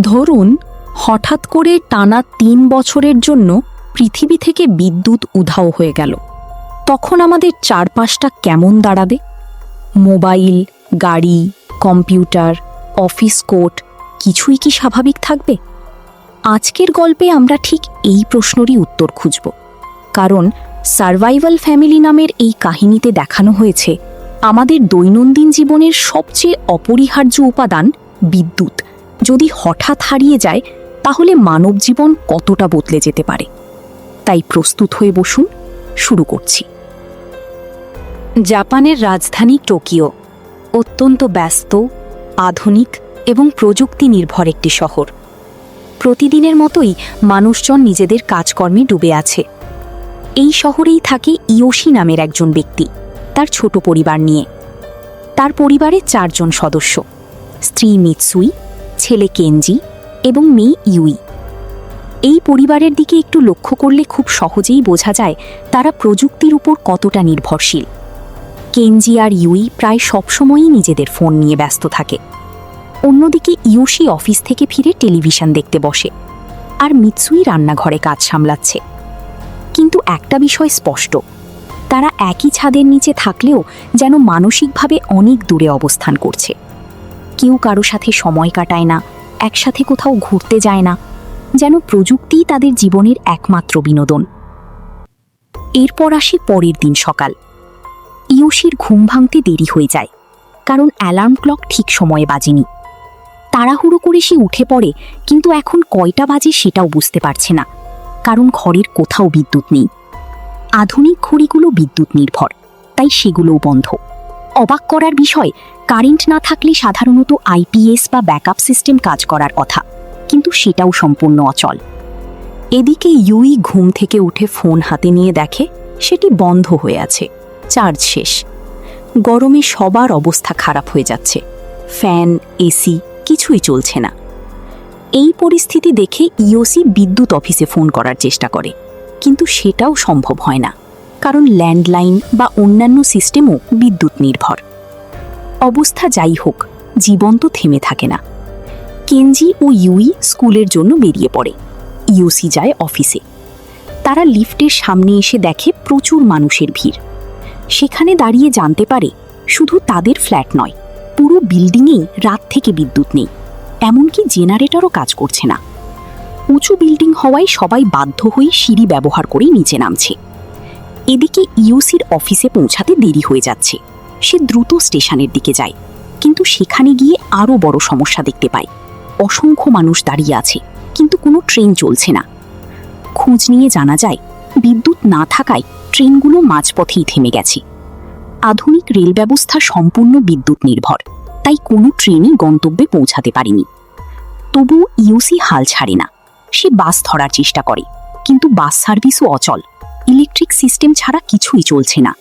ধরুন হঠাৎ করে টানা ৩ বছরের জন্য পৃথিবী থেকে বিদ্যুৎ উধাও হয়ে গেল। তখন আমাদের চারপাশটা কেমন দাঁড়াবে? মোবাইল, গাড়ি, কম্পিউটার, অফিস কোর্ট কিছুই কি স্বাভাবিক থাকবে? আজকের গল্পে আমরা ঠিক এই প্রশ্নেরই উত্তর খুঁজব। কারণ সারভাইভাল ফ্যামিলি নামের এই কাহিনীতে দেখানো হয়েছে আমাদের দৈনন্দিন জীবনের সবচেয়ে অপরিহার্য উপাদান বিদ্যুৎ যদি হঠাৎ হারিয়ে যায় তাহলে মানবজীবন কতটা বদলে যেতে পারে। তাই প্রস্তুত হয়ে বসুন, শুরু করছি। জাপানের রাজধানী টোকিও অত্যন্ত ব্যস্ত, আধুনিক এবং প্রযুক্তি নির্ভর একটি শহর। প্রতিদিনের মতোই মানুষজন নিজেদের কাজকর্মে ডুবে আছে। এই শহরেই থাকে ইয়োশি নামের একজন ব্যক্তি, তার ছোট পরিবার নিয়ে। তার পরিবারে 4 জন সদস্য: স্ত্রী মিৎসুই, ছেলে কেনজি এবং মেয়ে ইউই। এই পরিবারের দিকে একটু লক্ষ্য করলে খুব সহজেই বোঝা যায় তারা প্রযুক্তির উপর কতটা নির্ভরশীল। কেনজি আর ইউই প্রায় সবসময়ই নিজেদের ফোন নিয়ে ব্যস্ত থাকে। অন্যদিকে ইয়োশি অফিস থেকে ফিরে টেলিভিশন দেখতে বসে, আর মিৎসুই রান্নাঘরে কাজ সামলাচ্ছে। কিন্তু একটা বিষয় স্পষ্ট, তারা একই ছাদের নিচে থাকলেও যেন মানসিকভাবে অনেক দূরে অবস্থান করছে। কেউ কারো সাথে সময় কাটায় না, একসাথে কোথাও ঘুরতে যায় না, যেন প্রযুক্তিই তাদের জীবনের একমাত্র বিনোদন। এরপর আসে পরের দিন সকাল। ইয়োশির ঘুম ভাঙতে দেরি হয়ে যায়, কারণ অ্যালার্ম ক্লক ঠিক সময়ে বাজেনি। তাড়াহুড়ো করে সে উঠে পড়ে, কিন্তু এখন কয়টা বাজে সেটাও বুঝতে পারছে না, কারণ ঘরের কোথাও বিদ্যুৎ নেই। আধুনিক ঘড়িগুলো বিদ্যুৎ নির্ভর, তাই সেগুলোও বন্ধ। অবাক করার বিষয়, কারেন্ট না থাকলে সাধারণত আইপিএস বা ব্যাকআপ সিস্টেম কাজ করার কথা, কিন্তু সেটাও সম্পূর্ণ অচল। এদিকে ইউই ঘুম থেকে উঠে ফোন হাতে নিয়ে দেখে সেটি বন্ধ হয়ে আছে, চার্জ শেষ। গরমে সবার অবস্থা খারাপ হয়ে যাচ্ছে, ফ্যান, এসি কিছুই চলছে না। এই পরিস্থিতি দেখে ইয়োশি বিদ্যুৎ অফিসে ফোন করার চেষ্টা করে, কিন্তু সেটাও সম্ভব হয় না, কারণ ল্যান্ডলাইন বা অন্যান্য সিস্টেমও বিদ্যুৎ নির্ভর। অবস্থা যাই হোক, জীবন তো থেমে থাকে না। কেনজি ও ইউই স্কুলের জন্য বেরিয়ে পড়ে, ইয়োশি যায় অফিসে। তারা লিফটের সামনে এসে দেখে প্রচুর মানুষের ভিড়। সেখানে দাঁড়িয়ে জানতে পারে শুধু তাদের ফ্ল্যাট নয়, পুরো বিল্ডিংয়েই রাত থেকে বিদ্যুৎ নেই, এমনকি জেনারেটরও কাজ করছে না। উঁচু বিল্ডিং হওয়ায় সবাই বাধ্য হয়ে সিঁড়ি ব্যবহার করে নিচে নামছে। এদিকে ইয়োশির অফিসে পৌঁছাতে দেরি হয়ে যাচ্ছে। সে দ্রুত স্টেশনের দিকে যায়, কিন্তু সেখানে গিয়ে আরও বড় সমস্যা দেখতে পায়। অসংখ্য মানুষ দাঁড়িয়ে আছে, কিন্তু কোনো ট্রেন চলছে না। খোঁজ নিয়ে জানা যায় বিদ্যুৎ না থাকায় ট্রেনগুলো মাঝপথেই থেমে গেছে। আধুনিক রেল ব্যবস্থা সম্পূর্ণ বিদ্যুৎ নির্ভর, তাই কোনো ট্রেনই গন্তব্যে পৌঁছাতে পারেনি। তবু ইয়োশি হাল ছাড়ে না। সে বাস ধরার চেষ্টা করে, কিন্তু বাস সার্ভিসও অচল, ইলেকট্রিক সিস্টেম ছাড়া কিছুই চলছে না।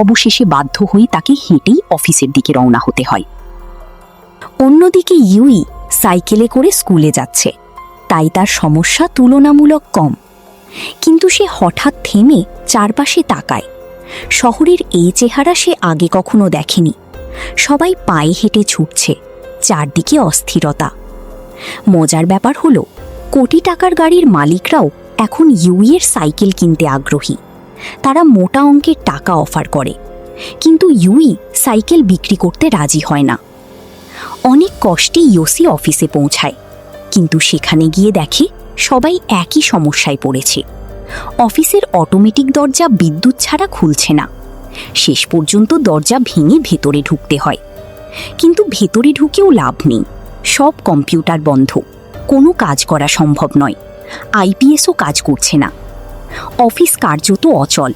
অবশেষে বাধ্য হয়ে তাকে হেঁটেই অফিসের দিকে রওনা হতে হয়। অন্যদিকে ইউই সাইকেলে করে স্কুলে যাচ্ছে, তাই তার সমস্যা তুলনামূলক কম। কিন্তু সে হঠাৎ থেমে চারপাশে তাকায়। শহরের এই চেহারা সে আগে কখনো দেখেনি। সবাই পায়ে হেঁটে ছুটছে, চারদিকে অস্থিরতা। মজার ব্যাপার হলো, কোটি টাকার গাড়ির মালিকরাও এখন ইউইয়ের সাইকেল কিনতে আগ্রহী। তারা মোটা অঙ্কের টাকা অফার করে, কিন্তু ইউই সাইকেল বিক্রি করতে রাজি হয় না। অনেক কষ্টে ইয়োশি অফিসে পৌঁছায়, কিন্তু সেখানে গিয়ে দেখে সবাই একই সমস্যায় পড়েছে। অফিসের অটোমেটিক দরজা বিদ্যুৎ ছাড়া খুলছে না। শেষ পর্যন্ত দরজা ভেঙে ভেতরে ঢুকতে হয়, কিন্তু ভেতরে ঢুকেও লাভ নেই। সব কম্পিউটার বন্ধ, কোনো কাজ করা সম্ভব নয়, আইপিএসও কাজ করছে না। অফিস কার্যত অচল।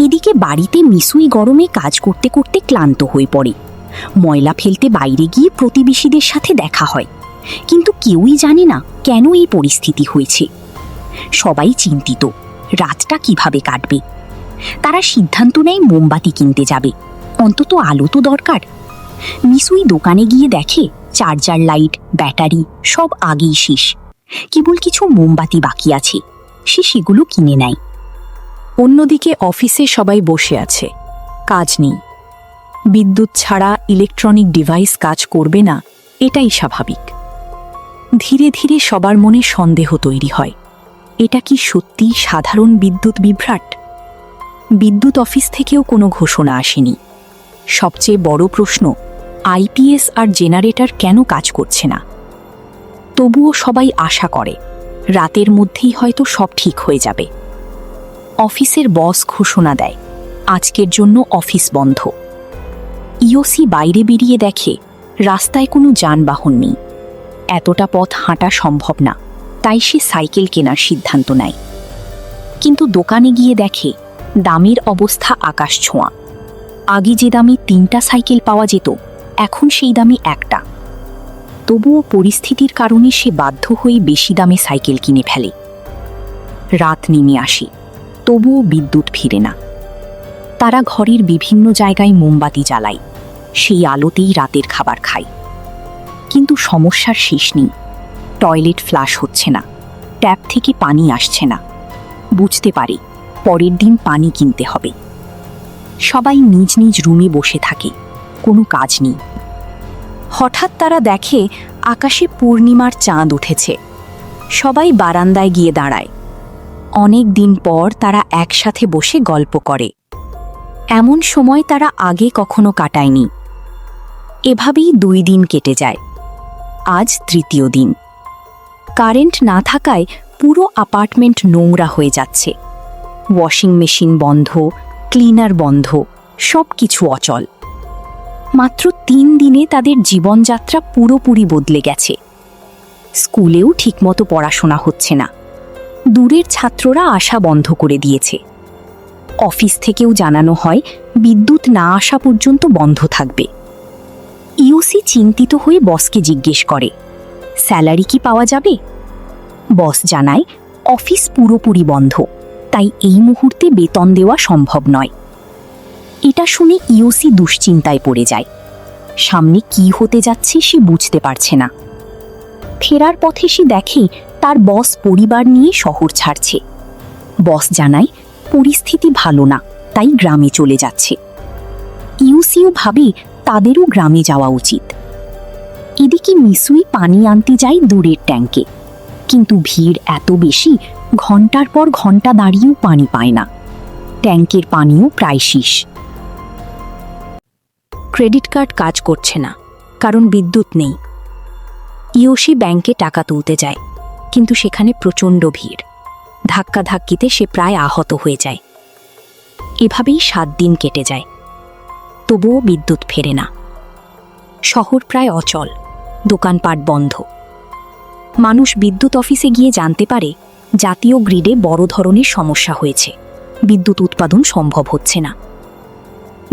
এদিকে বাড়িতে মিসুই গরমে কাজ করতে করতে ক্লান্ত হয়ে পড়ে। ময়লা ফেলতে বাইরে গিয়ে প্রতিবেশীদের সাথে দেখা হয়, কিন্তু কেউই জানে না কেন এই পরিস্থিতি হয়েছে। সবাই চিন্তিত, রাতটা কিভাবে কাটবে। তারা সিদ্ধান্ত নেয় মোমবাতি কিনতে যাবে, অন্তত আলো তো দরকার। মিসুই দোকানে গিয়ে দেখে চার্জার লাইট, ব্যাটারি সব আগেই শেষ, কেবল কিছু মোমবাতি বাকি আছে। সে সেগুলো কিনে নেয়। অন্যদিকে অফিসে সবাই বসে আছে, কাজ নেই। বিদ্যুৎ ছাড়া ইলেকট্রনিক ডিভাইস কাজ করবে না, এটাই স্বাভাবিক। ধীরে ধীরে সবার মনে সন্দেহ তৈরি হয়, এটা কি সত্যিই সাধারণ বিদ্যুৎ বিভ্রাট? বিদ্যুৎ অফিস থেকেও কোনো ঘোষণা আসেনি। সবচেয়ে বড় প্রশ্ন, আইপিএস আর জেনারেটর কেন কাজ করছে না? তবুও সবাই আশা করে রাতের মধ্যেই হয়তো সব ঠিক হয়ে যাবে। অফিসের বস ঘোষণা দেয়, আজকের জন্য অফিস বন্ধ। ইওসি বাইরে বেরিয়ে দেখে রাস্তায় কোনো যানবাহন নেই। এতটা পথ হাঁটা সম্ভব না, তাই সে সাইকেল কেনার সিদ্ধান্ত নেয়। কিন্তু দোকানে গিয়ে দেখে দামের অবস্থা আকাশ ছোঁয়া। আগে যে দামে 3টা সাইকেল পাওয়া যেত, এখন সেই দামে একটা। তবুও পরিস্থিতির কারণে সে বাধ্য হয়ে বেশি দামে সাইকেল কিনে ফেলে। রাত নেমে আসে, তবুও বিদ্যুৎ ফিরে না। তারা ঘরের বিভিন্ন জায়গায় মোমবাতি জ্বালায়, সেই আলোতেই রাতের খাবার খায়। কিন্তু সমস্যার শেষ নেই। টয়লেট ফ্লাশ হচ্ছে না, ট্যাপ থেকে পানি আসছে না। বুঝতে পারে পরের দিন পানি কিনতে হবে। সবাই নিজ নিজ রুমে বসে থাকে, কোনো কাজ নেই। হঠাৎ তারা দেখে আকাশে পূর্ণিমার চাঁদ উঠেছে। সবাই বারান্দায় গিয়ে দাঁড়ায়। অনেক দিন পর তারা একসাথে বসে গল্প করে। এমন সময় তারা আগে কখনো কাটায়নি। এভাবেই 2 দিন কেটে যায়। আজ 3য় দিন। কারেন্ট না থাকায় পুরো অ্যাপার্টমেন্ট নোংরা হয়ে যাচ্ছে। ওয়াশিং মেশিন বন্ধ, ক্লিনার বন্ধ, সব কিছু অচল। মাত্র 3 দিনে তাদের জীবনযাত্রা পুরোপুরি বদলে গেছে। স্কুলেও ঠিকমতো পড়াশোনা হচ্ছে না। দূরের ছাত্ররা আসা বন্ধ করে দিয়েছে। অফিস থেকেও জানানো হয় বিদ্যুৎ না আসা পর্যন্ত বন্ধ থাকবে। ইওসি চিন্তিত হয়ে বসকে জিজ্ঞেস করে, স্যালারি কি পাওয়া যাবে? বস জানায়, অফিস পুরোপুরি বন্ধ, তাই এই মুহূর্তে বেতন দেওয়া সম্ভব নয়। এটা শুনে ইওসি দুশ্চিন্তায় পড়ে যায়। সামনে কি হতে যাচ্ছে সে বুঝতে পারছে না। ফেরার পথে সে দেখে তার বস পরিবার নিয়ে শহর ছাড়ছে। বস জানায় পরিস্থিতি ভালো না, তাই গ্রামে চলে যাচ্ছে। ইউসিও ভাবে তাদেরও গ্রামে যাওয়া উচিত। এদিকে মিসুই পানি আনতে যায় দূরের ট্যাঙ্কে, কিন্তু ভিড় এত বেশি, ঘন্টার পর ঘন্টা দাঁড়িয়েও পানি পায় না। ট্যাঙ্কের পানিও প্রায় শেষ। ক্রেডিট কার্ড কাজ করছে না, কারণ বিদ্যুৎ নেই। ইয়োশি ব্যাংকে টাকা তুলতে যায়, কিন্তু সেখানে প্রচণ্ড ভিড়। ধাক্কাধাক্কিতে সে প্রায় আহত হয়ে যায়। এভাবেই 7 দিন কেটে যায়। তবুও বিদ্যুৎ ফেরে না। শহর প্রায় অচল, দোকানপাট বন্ধ। মানুষ বিদ্যুৎ অফিসে গিয়ে জানতে পারে জাতীয় গ্রিডে বড় ধরনের সমস্যা হয়েছে, বিদ্যুৎ উৎপাদন সম্ভব হচ্ছে না।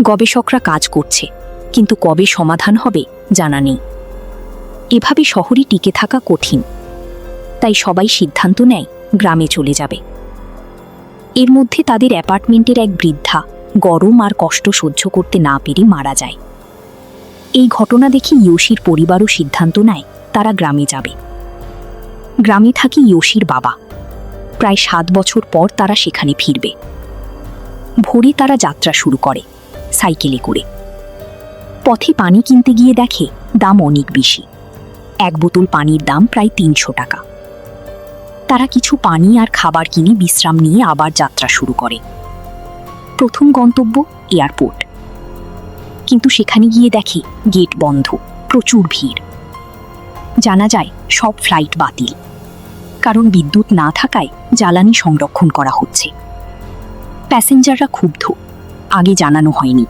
গবেষকরা কাজ করছে, কিন্তু কবে সমাধান হবে জানা নেই। এভাবে শহরে টিকে থাকা কঠিন, তাই সবাই সিদ্ধান্ত নেয় গ্রামে চলে যাবে। এর মধ্যে তাদের অ্যাপার্টমেন্টের এক বৃদ্ধা গরম আর কষ্ট সহ্য করতে না পেরে মারা যায়। এই ঘটনা দেখে ইয়োশির পরিবারও সিদ্ধান্ত নেয় তারা গ্রামে যাবে। গ্রামে থাকে ইয়োশির বাবা। প্রায় 7 বছর পর তারা সেখানে ফিরবে। ভোরে তারা যাত্রা শুরু করে সাইকেলে করে। পথে পানি কিনতে গিয়ে দেখে দাম অনেক বেশি। 1 বোতল পানির দাম প্রায় 300 টাকা। তারা কিছু পানি আর খাবার কিনে বিশ্রাম নিয়ে আবার যাত্রা শুরু করে। প্রথম গন্তব্য এয়ারপোর্ট, কিন্তু সেখানে গিয়ে দেখে গেট বন্ধ, প্রচুর ভিড়। জানা যায় সব ফ্লাইট বাতিল, কারণ বিদ্যুৎ না থাকায় জ্বালানি সংরক্ষণ করা হচ্ছে। প্যাসেঞ্জাররা ক্ষুব্ধ, আগে জানানো হয়নি।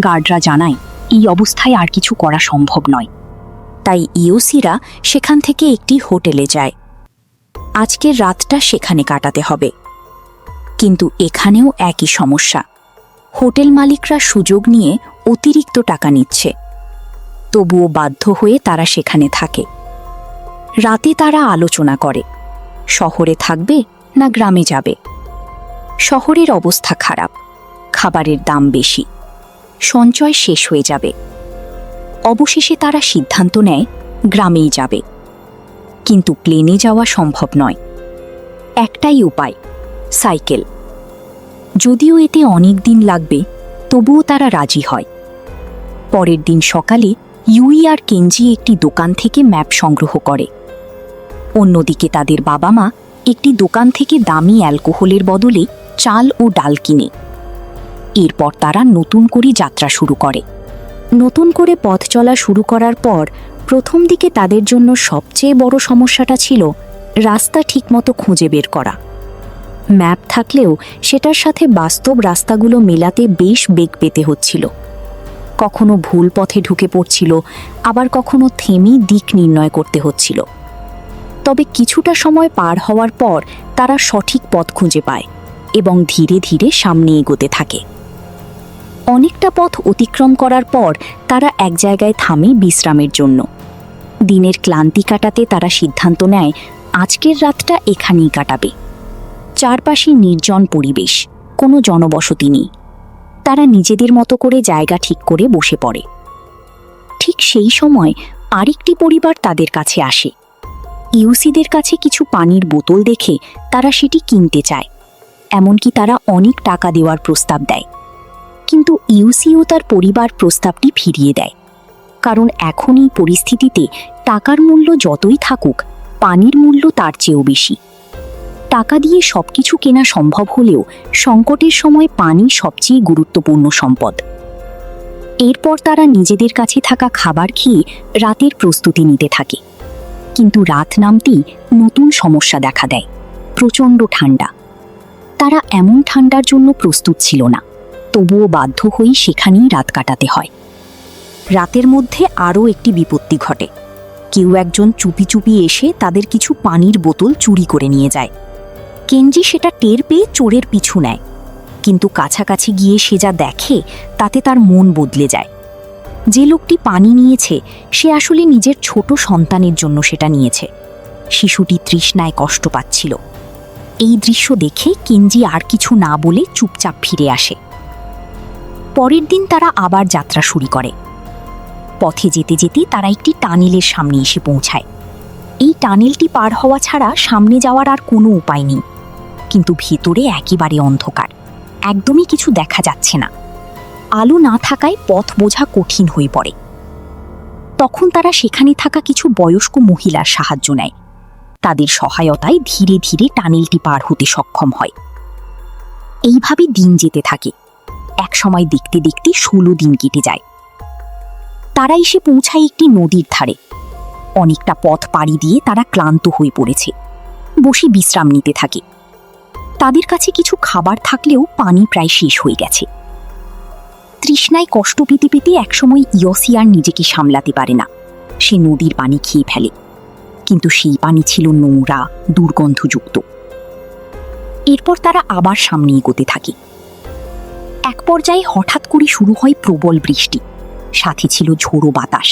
গার্ডরা জানায় এই অবস্থায় আর কিছু করা সম্ভব নয়। তাই ইওসিরা সেখান থেকে একটি হোটেলে যায়। আজকের রাতটা সেখানে কাটাতে হবে। কিন্তু এখানেও একই সমস্যা। হোটেল মালিকরা সুযোগ নিয়ে অতিরিক্ত টাকা নিচ্ছে। তবুও বাধ্য হয়ে তারা সেখানে থাকে। রাতে তারা আলোচনা করে শহরে থাকবে না গ্রামে যাবে। শহরের অবস্থা খারাপ, খাবারের দাম বেশি, সঞ্চয় শেষ হয়ে যাবে। অবশেষে তারা সিদ্ধান্ত নেয় গ্রামেই যাবে। কিন্তু প্লেনে যাওয়া সম্ভব নয়। একটাই উপায়, সাইকেল। যদিও এতে অনেক দিন লাগবে, তবুও তারা রাজি হয়। পরের দিন সকালে ইউই আর কেঞ্জি একটি দোকান থেকে ম্যাপ সংগ্রহ করে। অন্যদিকে তাদের বাবা মা একটি দোকান থেকে দামি অ্যালকোহলের বদলে চাল ও ডাল কিনে। এরপর তারা নতুন করে যাত্রা শুরু করে। নতুন করে পথ চলা শুরু করার পর প্রথম দিকে তাদের জন্য সবচেয়ে বড় সমস্যাটা ছিল রাস্তা ঠিকমতো খুঁজে বের করা। ম্যাপ থাকলেও সেটার সাথে বাস্তব রাস্তাগুলো মেলাতে বেশ বেগ পেতে হচ্ছিল। কখনো ভুল পথে ঢুকে পড়ছিল, আবার কখনো থেমে দিক নির্ণয় করতে হচ্ছিল। তবে কিছুটা সময় পার হওয়ার পর তারা সঠিক পথ খুঁজে পায় এবং ধীরে ধীরে সামনে এগোতে থাকে। অনেকটা পথ অতিক্রম করার পর তারা এক জায়গায় থামে বিশ্রামের জন্য। দিনের ক্লান্তি কাটাতে তারা সিদ্ধান্ত নেয় আজকের রাতটা এখানেই কাটাবে। চারপাশে নির্জন পরিবেশ, কোনো জনবসতি নেই। তারা নিজেদের মতো করে জায়গা ঠিক করে বসে পড়ে। ঠিক সেই সময় আরেকটি পরিবার তাদের কাছে আসে। ইউসিদের কাছে কিছু পানির বোতল দেখে তারা সেটি কিনতে চায়, এমনকি তারা অনেক টাকা দেওয়ার প্রস্তাব দেয়। কিন্তু ইউসি ও তার পরিবার প্রস্তাবটি ফিরিয়ে দেয়, কারণ এখন এই পরিস্থিতিতে টাকার মূল্য যতই থাকুক, পানির মূল্য তার চেয়েও বেশি। টাকা দিয়ে সবকিছু কেনা সম্ভব হলেও সংকটের সময় পানি সবচেয়ে গুরুত্বপূর্ণ সম্পদ। এরপর তারা নিজেদের কাছে থাকা খাবার খেয়ে রাতের প্রস্তুতি নিতে থাকে। কিন্তু রাত নামতেই নতুন সমস্যা দেখা দেয়, প্রচণ্ড ঠান্ডা। তারা এমন ঠান্ডার জন্য প্রস্তুত ছিল না, তবুও বাধ্য হয়ে সেখানেই রাত কাটাতে হয়। রাতের মধ্যে আরও একটি বিপত্তি ঘটে। কেউ একজন চুপি চুপি এসে তাদের কিছু পানির বোতল চুরি করে নিয়ে যায়। কেঞ্জি সেটা টের পেয়ে চোরের পিছু নেয়, কিন্তু কাছাকাছি গিয়ে সে যা দেখে তাতে তার মন বদলে যায়। যে লোকটি পানি নিয়েছে সে আসলে নিজের ছোট সন্তানের জন্য সেটা নিয়েছে। শিশুটি তৃষ্ণায় কষ্ট পাচ্ছিল। এই দৃশ্য দেখে কেঞ্জি আর কিছু না বলে চুপচাপ ফিরে আসে। পরের দিন তারা আবার যাত্রা শুরু করে। পথে যেতে যেতে তারা একটি টানেলের সামনে এসে পৌঁছায়। এই টানেলটি পার হওয়া ছাড়া সামনে যাওয়ার আর কোনো উপায় নেই, কিন্তু ভেতরে একেবারে অন্ধকার, একদমই কিছু দেখা যাচ্ছে না। আলো না থাকায় পথ বোঝা কঠিন হয়ে পড়ে। তখন তারা সেখানে থাকা কিছু বয়স্ক মহিলার সাহায্য নেয়। তাদের সহায়তায় ধীরে ধীরে টানেলটি পার হতে সক্ষম হয়। এইভাবে দিন যেতে থাকে। এক সময় দেখতে দেখতে 16 দিন কেটে যায়। তারা এসে পৌঁছায় একটি নদীর ধারে। অনেকটা পথ পাড়ি দিয়ে তারা ক্লান্ত হয়ে পড়েছে, বসে বিশ্রাম নিতে থাকে। তাদের কাছে কিছু খাবার থাকলেও পানি প্রায় শেষ হয়ে গেছে। তৃষ্ণায় কষ্ট পেতে পেতে একসময় ইয়সি আর নিজেকে সামলাতে পারে না। সে নদীর পানি খেয়ে ফেলে, কিন্তু সেই পানি ছিল নোংরা, দুর্গন্ধযুক্ত। এরপর তারা আবার সামনে এগোতে থাকে। এক পর্যায়ে হঠাৎ করে শুরু হয় প্রবল বৃষ্টি, সাথে ছিল ঝোড়ো বাতাস।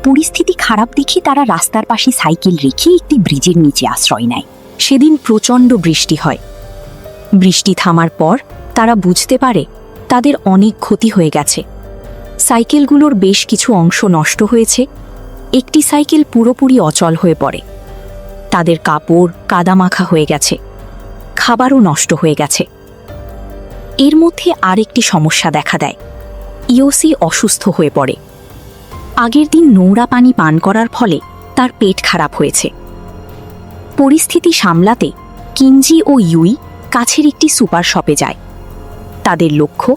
পরিস্থিতি খারাপ দেখে তারা রাস্তার পাশে সাইকেল রেখে একটি ব্রিজের নিচে আশ্রয় নেয়। সেদিন প্রচণ্ড বৃষ্টি হয়। বৃষ্টি থামার পর তারা বুঝতে পারে তাদের অনেক ক্ষতি হয়ে গেছে। সাইকেলগুলোর বেশ কিছু অংশ নষ্ট হয়েছে, একটি সাইকেল পুরোপুরি অচল হয়ে পড়ে। তাদের কাপড় কাদামাখা হয়ে গেছে, খাবারও নষ্ট হয়ে গেছে। এর মধ্যে আরেকটি সমস্যা দেখা দেয়। ইয়োসি অসুস্থ হয়ে পড়ে। আগের দিন নোংরা পানি পান করার ফলে তার পেট খারাপ হয়েছে। পরিস্থিতি সামলাতে কিঞ্জি ও ইউই কাছের একটি সুপার শপে যায়। তাদের লক্ষ্য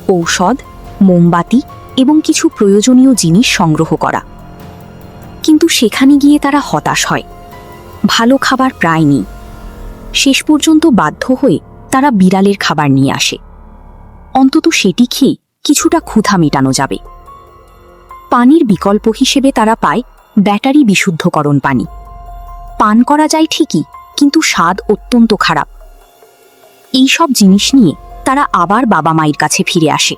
ঔষধ, মোমবাতি এবং কিছু প্রয়োজনীয় জিনিস সংগ্রহ করা। কিন্তু সেখানে গিয়ে তারা হতাশ হয়। ভালো খাবার প্রায় নেই। শেষ পর্যন্ত বাধ্য হয়ে তারা বিড়ালের খাবার নিয়ে আসে। অন্তত সেটি খেয়ে কিছুটা ক্ষুধা মেটানো যাবে। পানির বিকল্প হিসেবে তারা পায় ব্যাটারি বিশুদ্ধকরণ পানি। পান করা যায় ঠিকই, কিন্তু স্বাদ অত্যন্ত খারাপ। এই সব জিনিস নিয়ে তারা আবার বাবা মায়ের কাছে ফিরে আসে।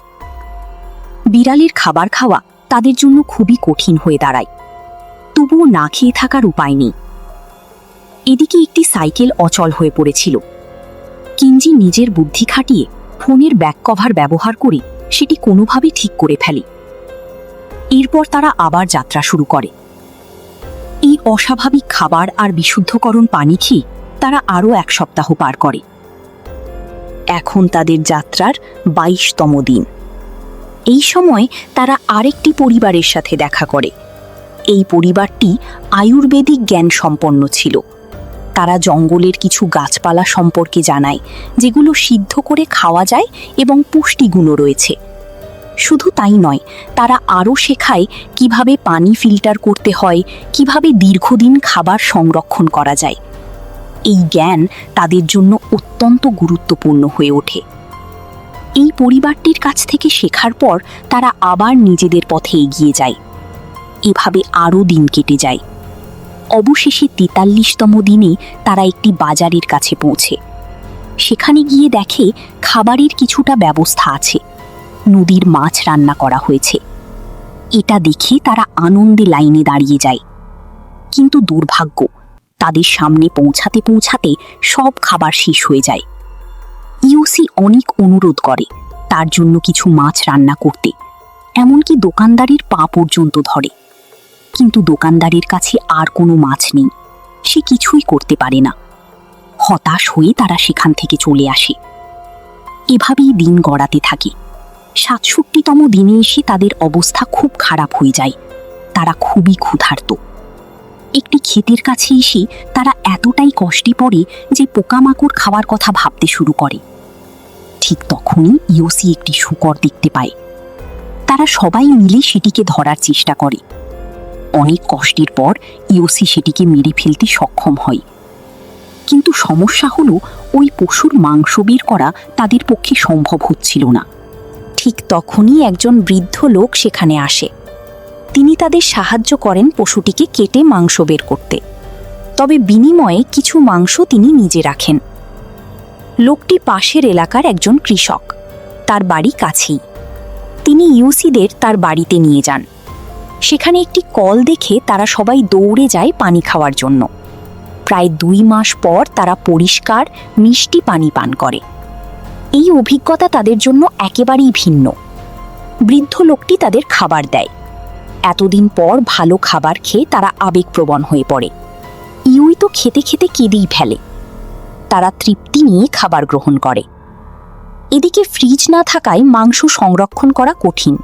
বিড়ালের খাবার খাওয়া তাদের জন্য খুবই কঠিন হয়ে দাঁড়ায়, তবুও না খেয়ে থাকার উপায় নেই। এদিকে একটি সাইকেল অচল হয়ে পড়েছিল। কিঞ্জি নিজের বুদ্ধি খাটিয়ে ফোনের ব্যাক কভার ব্যবহার করে সেটি কোনোভাবে ঠিক করে ফেলে। এরপর তারা আবার যাত্রা শুরু করে। এই অস্বাভাবিক খাবার আর বিশুদ্ধকরণ পানি খেয়ে তারা আরও 1 সপ্তাহ পার করে। এখন তাদের যাত্রার 22তম দিন। এই সময় তারা আরেকটি পরিবারের সাথে দেখা করে। এই পরিবারটি আয়ুর্বেদিক জ্ঞান সম্পন্ন ছিল। তারা জঙ্গলের কিছু গাছপালা সম্পর্কে জানায়, যেগুলো সিদ্ধ করে খাওয়া যায় এবং পুষ্টিগুণও রয়েছে। শুধু তাই নয়, তারা আরও শেখায় কিভাবে পানি ফিল্টার করতে হয়, কিভাবে দীর্ঘদিন খাবার সংরক্ষণ করা যায়। এই জ্ঞান তাদের জন্য অত্যন্ত গুরুত্বপূর্ণ হয়ে ওঠে। এই পরিবারটির কাছ থেকে শেখার পর তারা আবার নিজেদের পথে এগিয়ে যায়। এভাবে আরও দিন কেটে যায়। অবশেষে ৪৩তম দিনে তারা একটি বাজারের কাছে পৌঁছে। সেখানে গিয়ে দেখে খাবারের কিছুটা ব্যবস্থা আছে, নদীর মাছ রান্না করা হয়েছে। এটা দেখে তারা আনন্দে লাইনে দাঁড়িয়ে যায়। কিন্তু দুর্ভাগ্য, তাদের সামনে পৌঁছাতে পৌঁছাতে সব খাবার শেষ হয়ে যায়। ইউসি অনেক অনুরোধ করে তার জন্য কিছু মাছ রান্না করতে, এমনকি দোকানদারের পা পর্যন্ত ধরে। কিন্তু দোকানদারের কাছে আর কোনো মাছ নেই, সে কিছুই করতে পারে না। হতাশ হয়ে তারা সেখান থেকে চলে আসে। এভাবেই দিন গড়াতে থাকে। ৬৭তম দিনে এসে তাদের অবস্থা খুব খারাপ হয়ে যায়। তারা খুবই ক্ষুধার্ত। একটি ক্ষেতের কাছে এসে তারা এতটাই কষ্টে পড়ে যে পোকামাকড় খাওয়ার কথা ভাবতে শুরু করে। ঠিক তখনই ইয়োসি একটি শূকর দেখতে পায়। তারা সবাই মিলে সেটিকে ধরার চেষ্টা করে। অনেক কষ্টের পর ইয়োসি সেটিকে মেরে ফেলতে সক্ষম হয়। কিন্তু সমস্যা হলো, ওই পশুর মাংস বের করা তাদের পক্ষে সম্ভব হচ্ছিল না। ঠিক তখনই একজন বৃদ্ধ লোক সেখানে আসে। তিনি তাদের সাহায্য করেন পশুটিকে কেটে মাংস বের করতে, তবে বিনিময়ে কিছু মাংস তিনি নিজে রাখেন। লোকটি পাশের এলাকার একজন কৃষক, তার বাড়ি কাছেই। তিনি ইউসিদের তার বাড়িতে নিয়ে যান। সেখানে একটি কল দেখে তারা সবাই দৌড়ে যায় পানি খাওয়ার জন্য। প্রায় ২ মাস পর তারা পরিষ্কার মিষ্টি পানি পান করে। এই অভিজ্ঞতা তাদের জন্য একেবারেই ভিন্ন। বৃদ্ধ লোকটি তাদের খাবার দেয়। এতদিন পর ভালো খাবার খেয়ে তারা আবেগপ্রবণ হয়ে পড়ে। ইউই তো খেতে খেতে কেঁদেই ফেলে। তারা তৃপ্তি নিয়ে খাবার গ্রহণ করে। এদিকে ফ্রিজ না থাকায় মাংস সংরক্ষণ করা কঠিন,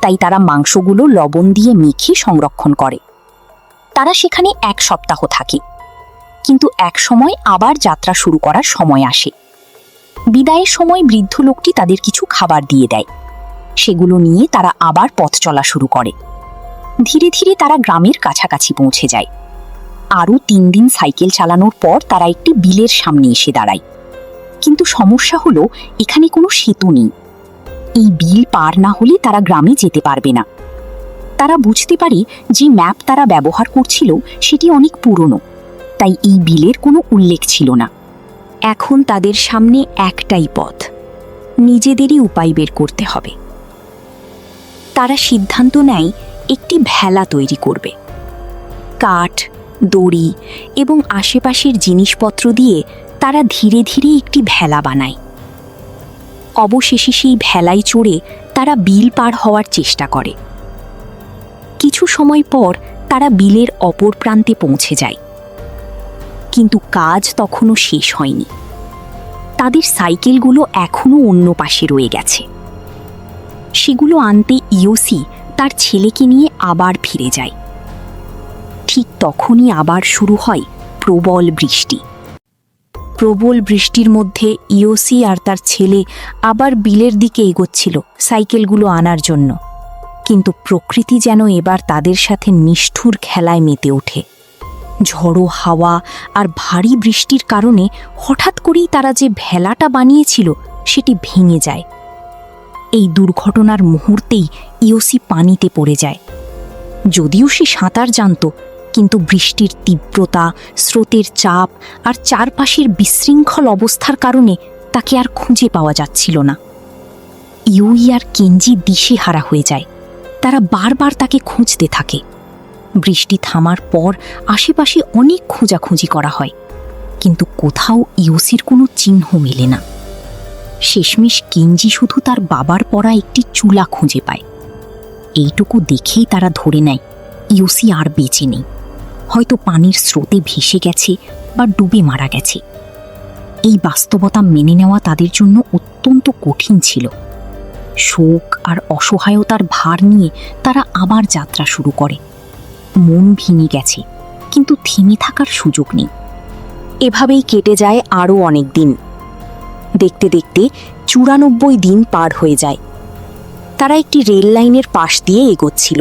তাই তারা মাংসগুলো লবণ দিয়ে মেখে সংরক্ষণ করে। তারা সেখানে ১ সপ্তাহ থাকে। কিন্তু এক সময় আবার যাত্রা শুরু করার সময় আসে। বিদায়ের সময় বৃদ্ধ লোকটি তাদের কিছু খাবার দিয়ে দেয়। সেগুলো নিয়ে তারা আবার পথ চলা শুরু করে। ধীরে ধীরে তারা গ্রামের কাছাকাছি পৌঁছে যায়। আরও ৩ দিন সাইকেল চালানোর পর তারা একটি বিলের সামনে এসে দাঁড়ায়। কিন্তু সমস্যা হলো, এখানে কোনো সেতু নেই। এই বিল পার না হলে তারা গ্রামে যেতে পারবে না। তারা বুঝতে পারে যে ম্যাপ তারা ব্যবহার করছিল সেটি অনেক পুরনো, তাই এই বিলের কোনো উল্লেখ ছিল না। এখন তাদের সামনে একটাই পথ, নিজেদেরই উপায় বের করতে হবে। তারা সিদ্ধান্ত নেয় একটি ভেলা তৈরি করবে। কাঠ, দড়ি এবং আশেপাশের জিনিসপত্র দিয়ে তারা ধীরে ধীরে একটি ভেলা বানায়। অবশেষে সেই ভেলায় চড়ে তারা বিল পার হওয়ার চেষ্টা করে। কিছু সময় পর তারা বিলের অপর প্রান্তে পৌঁছে যায়। কিন্তু কাজ তখনও শেষ হয়নি। তাদের সাইকেলগুলো এখনও অন্য পাশে রয়ে গেছে। সেগুলো আনতে ইয়োসি তার ছেলেকে নিয়ে আবার ফিরে যায়। ঠিক তখনই আবার শুরু হয় প্রবল বৃষ্টি। প্রবল বৃষ্টির মধ্যে ইয়োসি আর তার ছেলে আবার বিলের দিকে এগোচ্ছিল সাইকেলগুলো আনার জন্য। কিন্তু প্রকৃতি যেন এবার তাদের সাথে নিষ্ঠুর খেলায় মেতে ওঠে। ঝড়ো হাওয়া আর ভারী বৃষ্টির কারণে হঠাৎ করেই তারা যে ভেলাটা বানিয়েছিল সেটি ভেঙে যায়। এই দুর্ঘটনার মুহূর্তেই ইয়োসি পানিতে পড়ে যায়। যদিও সে সাঁতার জানত, কিন্তু বৃষ্টির তীব্রতা, স্রোতের চাপ আর চারপাশের বিশৃঙ্খল অবস্থার কারণে তাকে আর খুঁজে পাওয়া যাচ্ছিল না। ইউই আর কেঞ্জি দিশেহারা হয়ে যায়। তারা বারবার তাকে খুঁজতে থাকে। বৃষ্টি থামার পর আশেপাশে অনেক খোঁজাখুঁজি করা হয়, কিন্তু কোথাও ইয়োসির কোনো চিহ্ন মেলে না। শেষমেশ কেঞ্জি শুধু তার বাবার পরা একটি চুলা খুঁজে পায়। এইটুকু দেখেই তারা ধরে নেয় ইয়োসি আর বেঁচে নেই, হয়তো পানির স্রোতে ভেসে গেছে বা ডুবে মারা গেছে। এই বাস্তবতা মেনে নেওয়া তাদের জন্য অত্যন্ত কঠিন ছিল। শোক আর অসহায়তার ভার নিয়ে তারা আবার যাত্রা শুরু করে। মন ভেঙে গেছে, কিন্তু থেমে থাকার সুযোগ নেই। এভাবেই কেটে যায় আরও অনেক দিন। দেখতে দেখতে ৯৪ দিন পার হয়ে যায়। তারা একটি রেল লাইনের পাশ দিয়ে এগোচ্ছিল।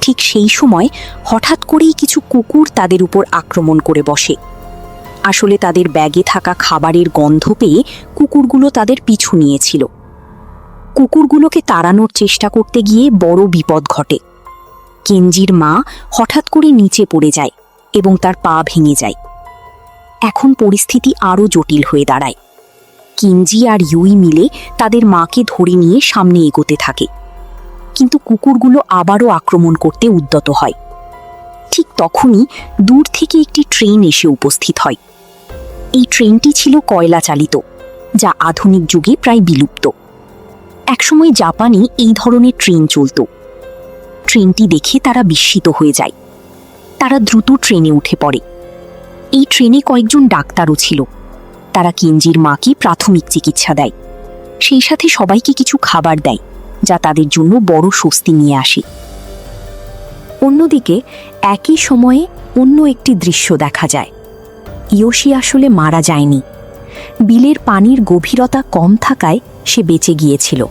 ঠিক সেই সময় হঠাৎ করেই কিছু কুকুর তাদের উপর আক্রমণ করে বসে। আসলে তাদের ব্যাগে থাকা খাবারের গন্ধ পেয়ে কুকুরগুলো তাদের পিছু নিয়েছিল। কুকুরগুলোকে তাড়ানোর চেষ্টা করতে গিয়ে বড় বিপদ ঘটে। কেঞ্জির মা হঠাৎ করে নিচে পড়ে যায় এবং তার পা ভেঙে যায়। এখন পরিস্থিতি আরও জটিল হয়ে দাঁড়ায়। কেঞ্জি আর ইউই মিলে তাদের মাকে ধরে নিয়ে সামনে এগোতে থাকে, কিন্তু কুকুরগুলো আবারও আক্রমণ করতে উদ্যত হয়। ঠিক তখনই দূর থেকে একটি ট্রেন এসে উপস্থিত হয়। এই ট্রেনটি ছিল কয়লা চালিত, যা আধুনিক যুগে প্রায় বিলুপ্ত। একসময় জাপানে এই ধরনের ট্রেন চলত। ট্রেনটি দেখে তারা বিস্মিত হয়ে যায়। তারা দ্রুত ট্রেনে উঠে পড়ে। এই ট্রেনে কয়েকজন ডাক্তারও ছিল। তারা কেঞ্জির মাকে প্রাথমিক চিকিৎসা দেয়, সেই সাথে সবাইকে কিছু খাবার দেয়, যা তাদের জন্য বড় স্বস্তি নিয়ে আসে। অন্যদিকে একই সময়ে অন্য একটি দৃশ্য দেখা যায়। ইয়োশি আসলে মারা যায়নি। বিলের পানির গভীরতা কম থাকায় সে বেঁচে গিয়েছিল,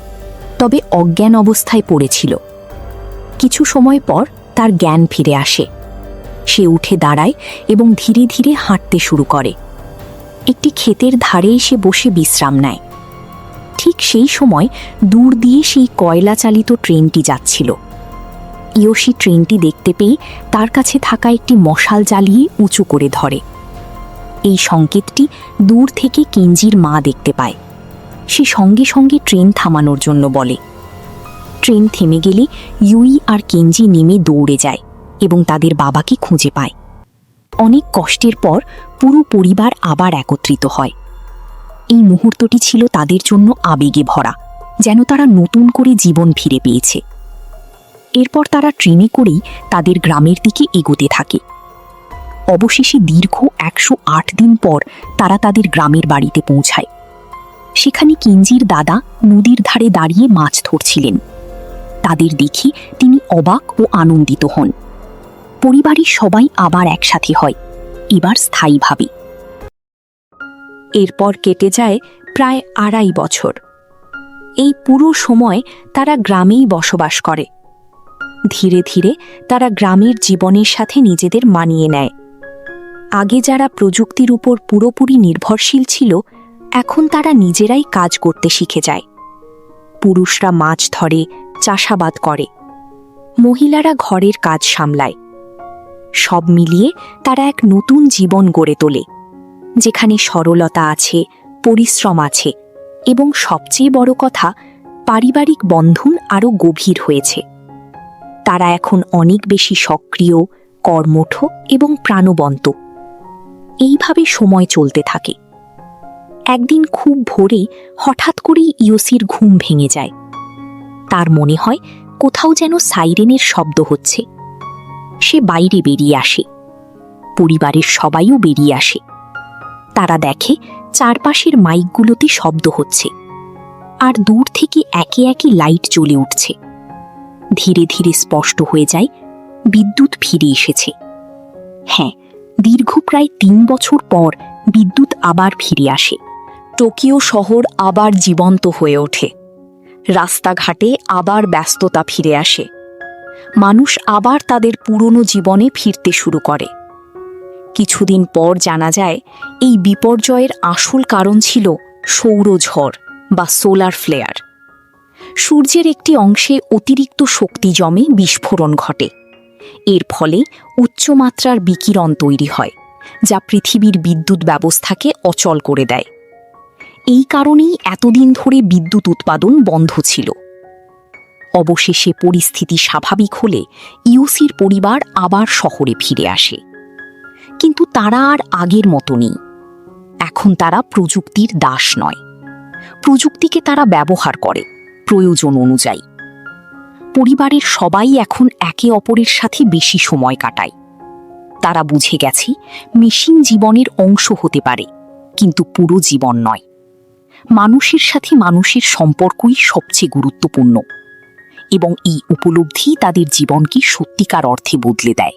তবে অজ্ঞান অবস্থায় পড়েছিল। কিছু সময় পর তার জ্ঞান ফিরে আসে। সে উঠে দাঁড়ায় এবং ধীরে ধীরে হাঁটতে শুরু করে। একটি ক্ষেতের ধারে সে বসে বিশ্রাম নেয়। ঠিক সেই সময় দূর দিয়ে সেই কয়লা চালিত ট্রেনটি যাচ্ছিল। ইয়োশি ট্রেনটি দেখতে পেয়ে তার কাছে থাকা একটি মশাল জ্বালিয়ে উঁচু করে ধরে। এই সংকেতটি দূর থেকে কেঞ্জির মা দেখতে পায়। সে সঙ্গে সঙ্গে ট্রেন থামানোর জন্য বলে। ট্রেন থেমে গেলে ইউই আর কেঞ্জি নেমে দৌড়ে যায় এবং তাদের বাবাকে খুঁজে পায়। অনেক কষ্টের পর পুরো পরিবার আবার একত্রিত হয়। এই মুহূর্তটি ছিল তাদের জন্য আবেগে ভরা, যেন তারা নতুন করে জীবন ফিরে পেয়েছে। এরপর তারা ট্রেনে করেই তাদের গ্রামের দিকে এগোতে থাকে। অবশেষে দীর্ঘ ১০৮ দিন পর তারা তাদের গ্রামের বাড়িতে পৌঁছায়। সেখানে কেঞ্জির দাদা নদীর ধারে দাঁড়িয়ে মাছ ধরছিলেন। তাদের দেখে তিনি অবাক ও আনন্দিত হন। পরিবারের সবাই আবার একসাথে হয়, এবার স্থায়ীভাবে। এরপর কেটে যায় প্রায় ২.৫ বছর। এই পুরো সময় তারা গ্রামেই বসবাস করে। ধীরে ধীরে তারা গ্রামের জীবনের সাথে নিজেদের মানিয়ে নেয়। আগে যারা প্রযুক্তির উপর পুরোপুরি নির্ভরশীল ছিল, এখন তারা নিজেরাই কাজ করতে শিখে যায়। পুরুষরা মাছ ধরে, চাষাবাদ করে, মহিলারা ঘরের কাজ সামলায়। সব মিলিয়ে তারা এক নতুন জীবন গড়ে তোলে, যেখানে সরলতা আছে, পরিশ্রম আছে এবং সবচেয়ে বড় কথা, পারিবারিক বন্ধন আরও গভীর হয়েছে। তারা এখন অনেক বেশি সক্রিয়, কর্মঠ এবং প্রাণবন্ত। এইভাবে সময় চলতে থাকে। একদিন খুব ভোরে হঠাৎ করেই ইয়োশির ঘুম ভেঙে যায়। তার মনে হয় কোথাও যেন সাইরেনের শব্দ হচ্ছে। সে বাইরে বেরিয়ে আসে। পরিবারের সবাইও বেরিয়ে আসে। তারা দেখে চারপাশের মাইকগুলোতে শব্দ হচ্ছে, আর দূর থেকে একে একে লাইট জ্বলে উঠছে। ধীরে ধীরে স্পষ্ট হয়ে যায় বিদ্যুৎ ফিরে এসেছে। হ্যাঁ, দীর্ঘ প্রায় ৩ বছর পর বিদ্যুৎ আবার ফিরে আসে। টোকিও শহর আবার জীবন্ত হয়ে ওঠে। রাস্তাঘাটে আবার ব্যস্ততা ফিরে আসে। মানুষ আবার তাদের পুরনো জীবনে ফিরতে শুরু করে। কিছুদিন পর জানা যায় এই বিপর্যয়ের আসল কারণ ছিল সৌরঝড় বা সোলার ফ্লেয়ার। সূর্যের একটি অংশে অতিরিক্ত শক্তি জমে বিস্ফোরণ ঘটে। এর ফলে উচ্চমাত্রার বিকিরণ তৈরি হয়, যা পৃথিবীর বিদ্যুৎ ব্যবস্থাকে অচল করে দেয়। এই কারণেই এতদিন ধরে বিদ্যুৎ উৎপাদন বন্ধ ছিল। অবশেষে পরিস্থিতি স্বাভাবিক হলে ইয়োশির পরিবার আবার শহরে ফিরে আসে। কিন্তু তারা আর আগের মতো নেই। এখন তারা প্রযুক্তির দাস নয়। প্রযুক্তিকে তারা ব্যবহার করে প্রয়োজন অনুযায়ী। পরিবারের সবাই এখন একে অপরের সাথে বেশি সময় কাটায়। তারা বুঝে গেছে মেশিন জীবনের অংশ হতে পারে, কিন্তু পুরো জীবন নয়। মানুষের সাথে মানুষের সম্পর্কই সবচেয়ে গুরুত্বপূর্ণ এবং এই উপলব্ধি তাদের জীবনকে সত্যিকার অর্থে বদলে দেয়।